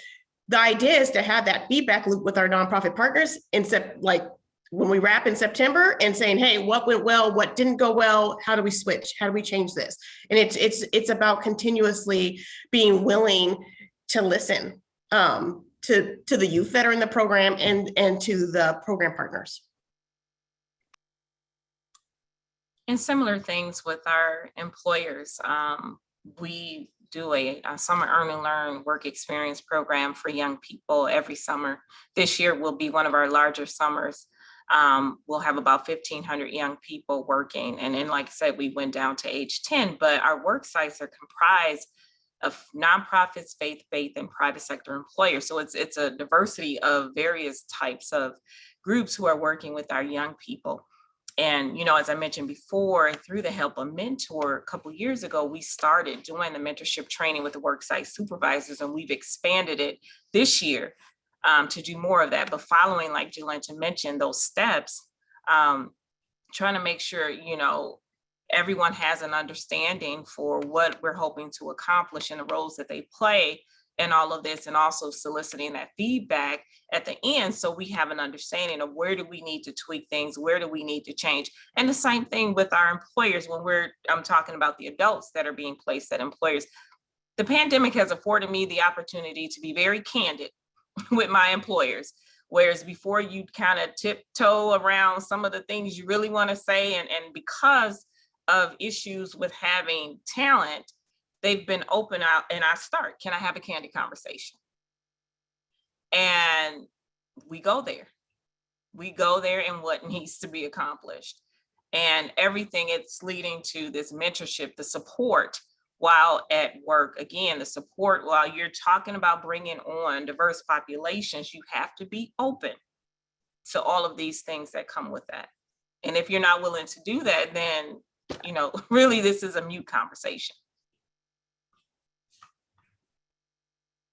the idea is to have that feedback loop with our nonprofit partners, like when we wrap in September, and saying, hey, what went well, what didn't go well, how do we switch, how do we change this? And it's about continuously being willing to listen to the youth that are in the program and to the program partners.
And similar things with our employers. We do a summer earn and learn work experience program for young people every summer. This year will be one of our larger summers. We'll have about 1,500 young people working. And then, like I said, we went down to age 10, but our work sites are comprised of nonprofits, faith-based, and private sector employers. So it's a diversity of various types of groups who are working with our young people. And, as I mentioned before, through the help of Mentor, a couple of years ago, we started doing the mentorship training with the worksite supervisors, and we've expanded it this year to do more of that. But following, like Jolenta mentioned, those steps, trying to make sure, everyone has an understanding for what we're hoping to accomplish and the roles that they play in all of this, and also soliciting that feedback at the end so we have an understanding of where do we need to tweak things, where do we need to change. And the same thing with our employers when I'm talking about the adults that are being placed at employers. The pandemic has afforded me the opportunity to be very candid with my employers. Whereas before you kind of tiptoe around some of the things you really want to say, and because of issues with having talent, they've been open out, and I start, can I have a candid conversation? And we go there. We go there in what needs to be accomplished. And everything it's leading to this mentorship, the support while at work. Again, the support while you're talking about bringing on diverse populations, you have to be open to all of these things that come with that. And if you're not willing to do that, then, you know, really this is a mute conversation.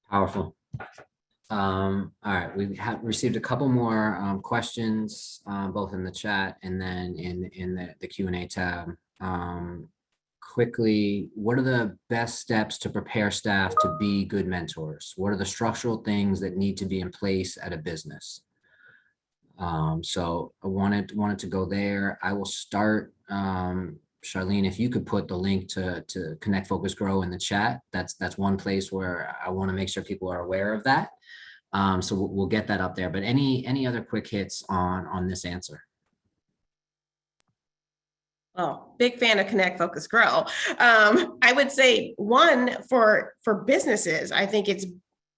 Powerful. All right, we have received a couple more questions, both in the chat and then in the Q&A tab. Quickly, what are the best steps to prepare staff to be good mentors? What are the structural things that need to be in place at a business? So I wanted to go there. I will start. Charlene, if you could put the link to Connect, Focus, Grow in the chat, that's one place where I want to make sure people are aware of that. So we'll get that up there. But any other quick hits on this answer?
Oh, big fan of Connect, Focus, Grow. I would say one for businesses, I think it's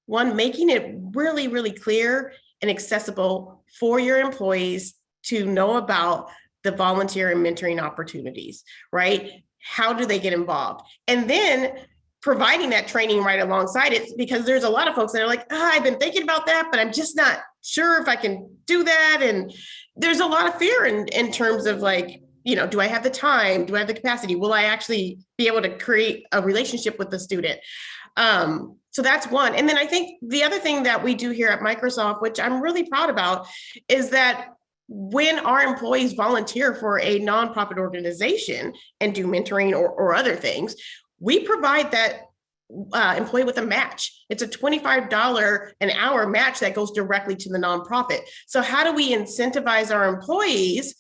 one, making it really, really clear and accessible for your employees to know about the volunteer and mentoring opportunities, right? How do they get involved? And then providing that training right alongside it, because there's a lot of folks that are like, I've been thinking about that, but I'm just not sure if I can do that. And there's a lot of fear in terms of like, you know, do I have the time? Do I have the capacity? Will I actually be able to create a relationship with the student? So that's one. And then I think the other thing that we do here at Microsoft, which I'm really proud about, is that when our employees volunteer for a nonprofit organization and do mentoring or other things, we provide that employee with a match. It's a $25 an hour match that goes directly to the nonprofit. So how do we incentivize our employees,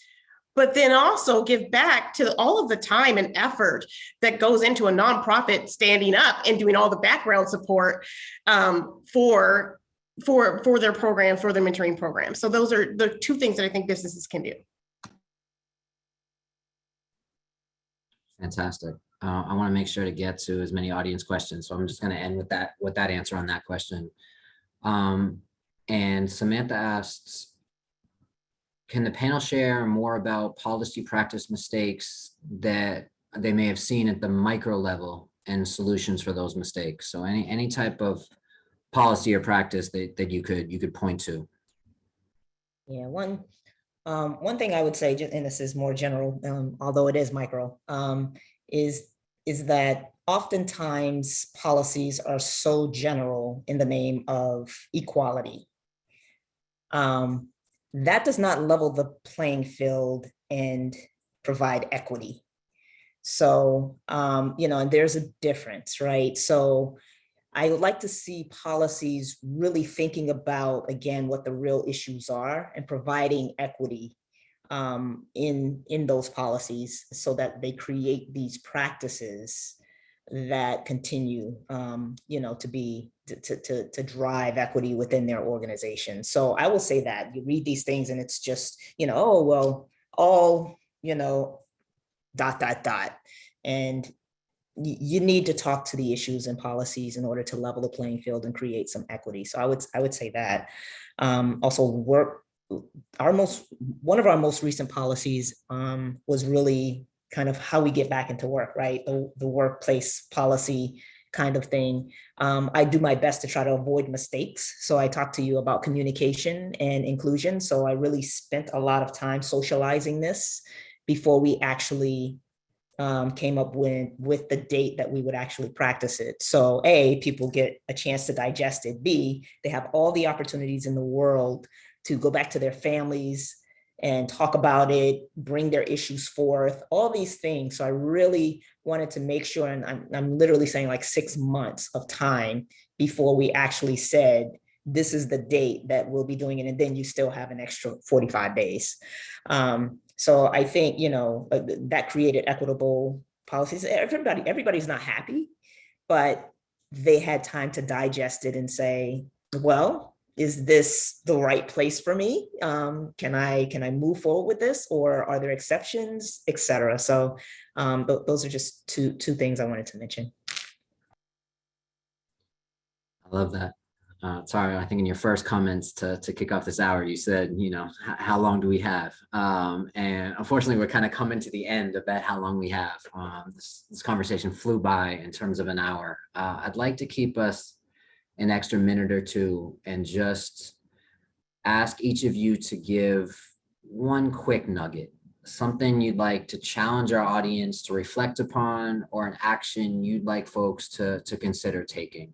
but then also give back to all of the time and effort that goes into a nonprofit standing up and doing all the background support for their programs, for their mentoring program. So those are the two things that I think businesses can do.
Fantastic. I want to make sure to get to as many audience questions. So I'm just going to end with that answer on that question. And Samantha asks, can the panel share more about policy practice mistakes that they may have seen at the micro level and solutions for those mistakes? So any type of policy or practice that you could point to.
Yeah, one thing I would say, and this is more general, although it is micro, is that oftentimes policies are so general in the name of equality. That does not level the playing field and provide equity. So, you know, and there's a difference, right? So I would like to see policies really thinking about, again, what the real issues are and providing equity in those policies so that they create these practices that continue, you know, to drive equity within their organization. So I will say that you read these things and it's just, you know, oh, well, all, you know, ... And you need to talk to the issues and policies in order to level the playing field and create some equity. So I would say that. Also, one of our most recent policies was really kind of how we get back into work, right? The workplace policy kind of thing. I do my best to try to avoid mistakes. So I talked to you about communication and inclusion. So I really spent a lot of time socializing this before we actually came up with the date that we would actually practice it. So A, people get a chance to digest it. B, they have all the opportunities in the world to go back to their families and talk about it, bring their issues forth, all these things. So I really wanted to make sure, and I'm literally saying like 6 months of time before we actually said, this is the date that we'll be doing it. And then you still have an extra 45 days. So I think, you know, that created equitable policies. Everybody's not happy, but they had time to digest it and say, well, is this the right place for me? Can I move forward with this, or are there exceptions, et cetera? So those are just two things I wanted to mention.
I love that. Tara, I think in your first comments to kick off this hour, you said, how long do we have? And unfortunately, we're kind of coming to the end of that, how long we have. This conversation flew by in terms of an hour. I'd like to keep us an extra minute or two and just ask each of you to give one quick nugget, something you'd like to challenge our audience to reflect upon, or an action you'd like folks to consider taking.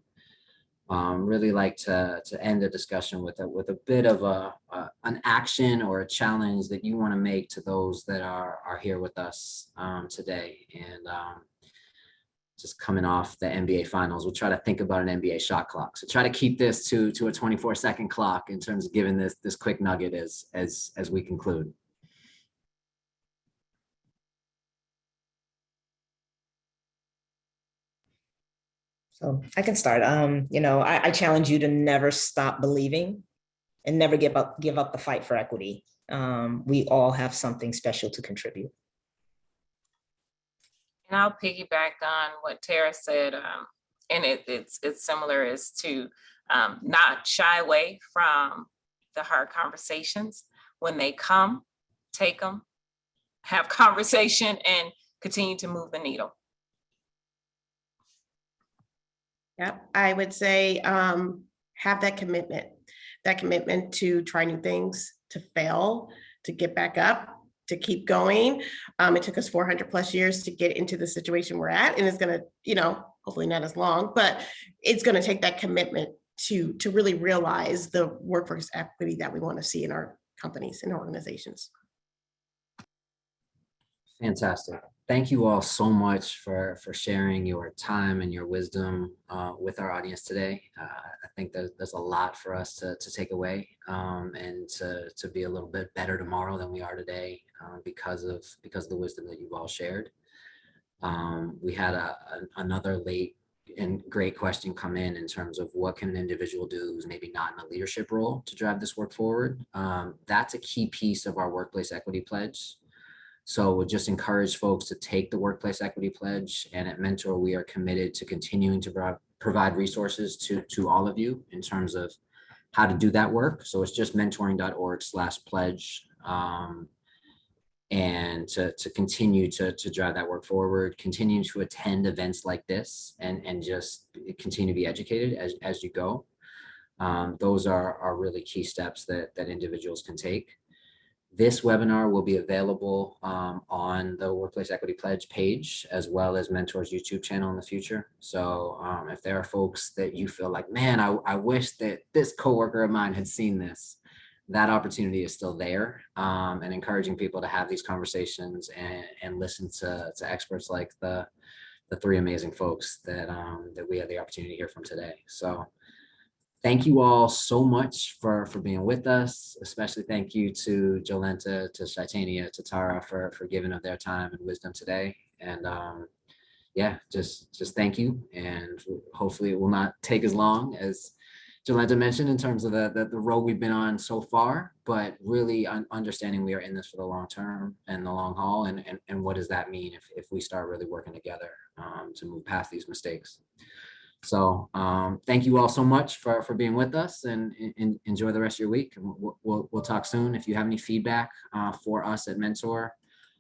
Really like to end the discussion with a bit of an action or a challenge that you want to make to those that are here with us today. And just coming off the NBA finals, we'll try to think about an NBA shot clock. So try to keep this to a 24-second clock in terms of giving this quick nugget as we conclude.
So I can start. I challenge you to never stop believing and never give up the fight for equity. We all have something special to contribute.
And I'll piggyback on what Tara said, and it's similar, is to not shy away from the hard conversations. When they come, take them, have conversation, and continue to move the needle.
Yeah, I would say have that commitment to try new things, to fail, to get back up, to keep going. It took us 400 plus years to get into the situation we're at, and it's going to, hopefully not as long, but it's going to take that commitment to really realize the workforce equity that we want to see in our companies and organizations.
Fantastic. Thank you all so much for sharing your time and your wisdom with our audience today. I think there's a lot for us to take away and to be a little bit better tomorrow than we are today because of the wisdom that you've all shared. We had another late and great question come in terms of what can an individual do who's maybe not in a leadership role to drive this work forward. That's a key piece of our workplace equity pledge. So we'll just encourage folks to take the Workplace Equity Pledge, and at Mentor, we are committed to continuing to provide resources to all of you in terms of how to do that work. So it's just mentoring.org/pledge, and to continue to drive that work forward, continue to attend events like this, and just continue to be educated as you go. Those are really key steps that individuals can take. This webinar will be available on the Workplace Equity Pledge page, as well as Mentor's YouTube channel in the future. So if there are folks that you feel like, man, I wish that this coworker of mine had seen this, that opportunity is still there, and encouraging people to have these conversations and listen to experts like the three amazing folks that we had the opportunity to hear from today. So thank you all so much for being with us. Especially thank you to Jolenta, to Chytania, to Tara for giving of their time and wisdom today. And yeah, just thank you. And hopefully it will not take as long as Jolenta mentioned in terms of the road we've been on so far, but really understanding we are in this for the long term and the long haul. And what does that mean if we start really working together to move past these mistakes? So thank you all so much for being with us, and enjoy the rest of your week. And we'll talk soon. If you have any feedback for us at Mentor,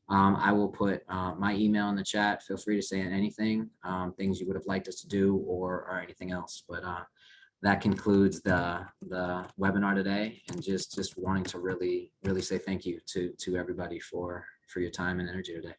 I will put my email in the chat. Feel free to say anything, things you would have liked us to do or anything else. But that concludes the webinar today, and just wanting to really say thank you to everybody for your time and energy today.